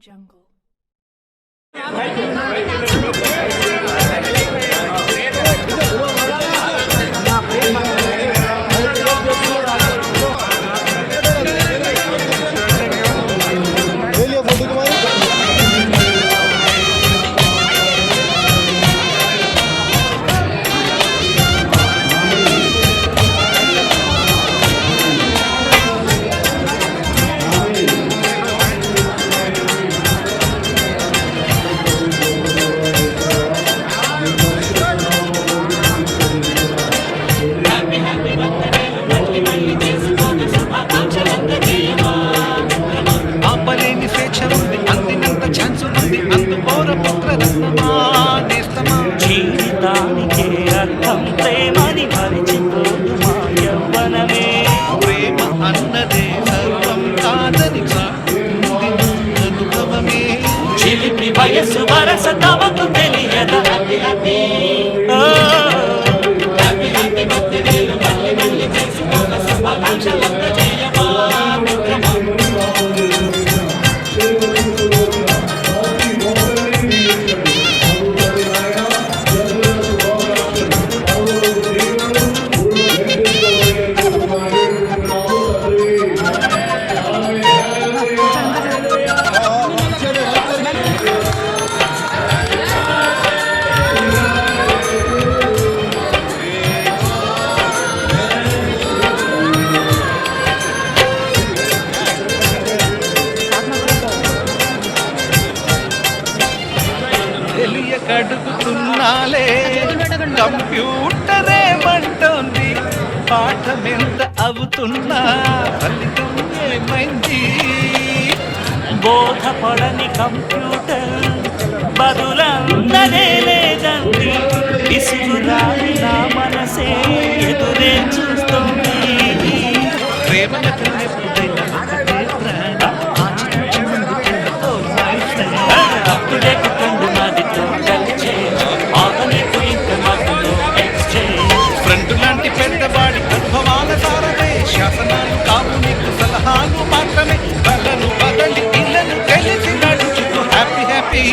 Jungle. జీవితానికే అర్థం ప్రేమని మరిచిపోదు మా యవ్వనమే. ప్రేమ అన్నదే సర్వం కాదని అనుభవమే. చిలిపి వయసు వరస తమకు తెలియదా? కడుగుతున్నాలే కంప్యూటరే మంటోంది. పాఠమెంత అవుతున్నా ఫలితం ఏమైంది? బోధపడని కంప్యూటర్ బదులన్నదే లేదండి. విసుగురాని నా మనసే ఎదురే చూస్తుంది. ప్రేమకు ఎప్పుడైనా ఫ్రెండ్ లాంటి పెద్దవాడి అనుభవాల సారమే. శాసనాలు కావు నీకు సలహాలు మాత్రమే. బలను బదలి ఇళ్ళను కలిసి నడుచుకో హ్యాపీ హ్యాపీ.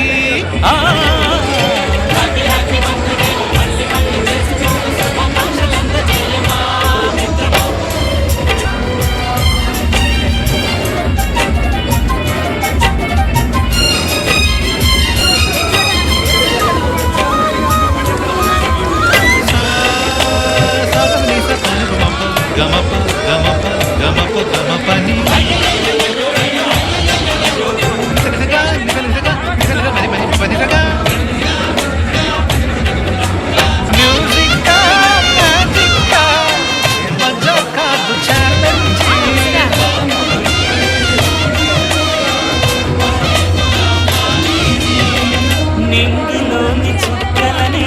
నింగిలోని చుక్కలని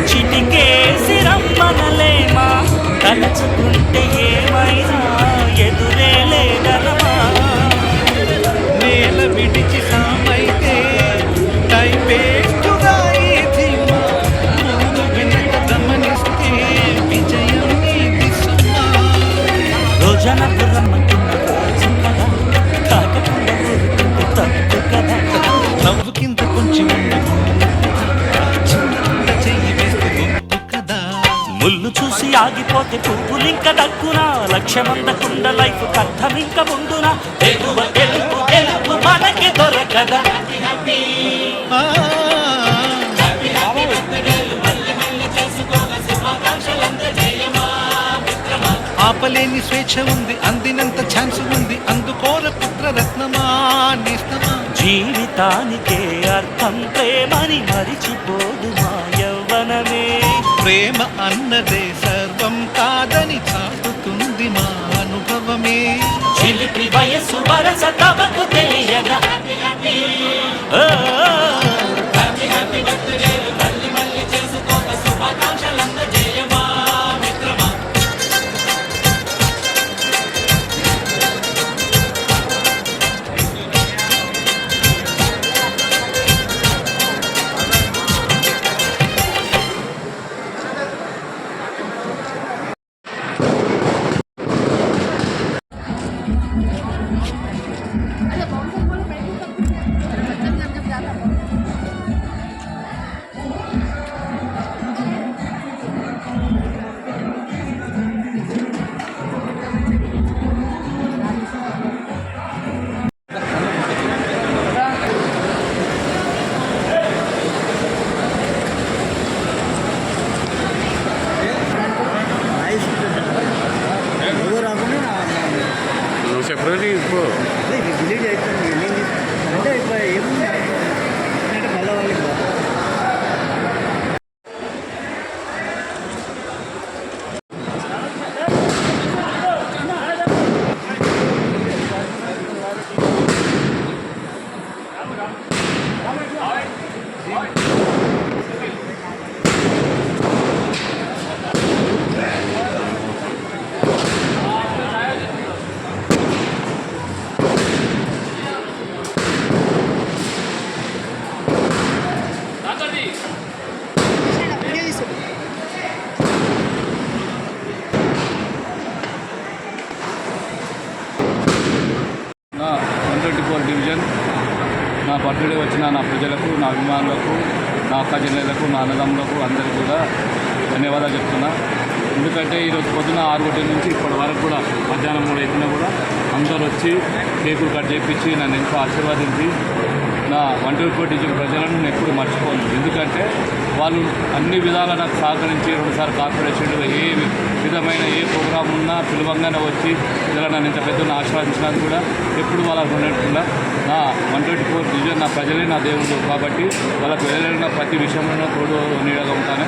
చిటికేసి రమ్మనలేమా? తలచుకుంటే ఏమైనా ఎదురే లేదనమా? నేల విడిచి సామైతే టైపేస్తుగా ఈ ధీమా. ముందు వెనక గమనిస్తే విజయం నీది సుమా. రోజన రమ్మకున్న రోజు కదా, కాకకుండా ఊరుకుంటే తప్పు కదా. నవ్వు కింద కొంచెం చెయ్యి వేస్తే గొప్ప కదా. ముళ్ళు చూసి ఆగిపోతే పువ్వులింక దక్కునా? లక్ష్యమందకుండా లైఫ్ కథమింక ముందునా? ఎగువ గెలుపు గెలుపు మనకి దొరకదా? ఆపలేని స్వేచ్ఛ ఉంది, అందినంత ఛాన్స్ ఉంది. అందుకోర పుత్రరత్నమా నేస్తమా. జీవితానికే అర్థం ప్రేమని మరిచిపోదు మా యవ్వనమే. ప్రేమ అన్నదే సర్వం కాదని చాటుతుంది మా అనుభవమే. చిలిపి వయసు వరస తమకు తెలియదా? Ada bawang pun boleh, pengen సరే ఇప్పుడు అదే ఇది డిలీట్ అవుతుంది నేను అంటే ఇప్పుడు ఏముంది అంటే మళ్ళీ వాళ్ళకి నా 124 డివిజన్ నా బర్త్డే వచ్చిన నా ప్రజలకు నా అభిమానులకు నా అక్క చెల్లెలకు నా అన్నదమ్ములకు అందరికీ కూడా ధన్యవాదాలు చెప్తున్నా. ఎందుకంటే ఈరోజు పొద్దున 6 గంటల నుంచి ఇప్పటి వరకు కూడా మధ్యాహ్నం 3 అయిపోయినా కూడా అందరూ వచ్చి కేకులు కట్ చేయించి నన్ను ఎంతో ఆశీర్వాదించి నా 124 డివిజన్ ప్రజలను నేను ఎప్పుడు మర్చిపోను. ఎందుకంటే వాళ్ళు అన్ని విధాలా నాకు సహకరించి 2 సార్లు కార్పొరేషన్లో ఏ విధమైన ఏ ప్రోగ్రాం ఉన్నా పిలువంగానే వచ్చి ఇలా నన్ను ఇంత పెద్ద ఆశీర్వదించినందుకు కూడా ఎప్పుడు వాళ్ళకు ఉన్నట్టుగా నా 124 డివిజన్ నా ప్రజలే నా దేవుడు కాబట్టి వాళ్ళకు వెళ్ళిన ప్రతి విషయంలో తోడు నీడగా ఉంటాను.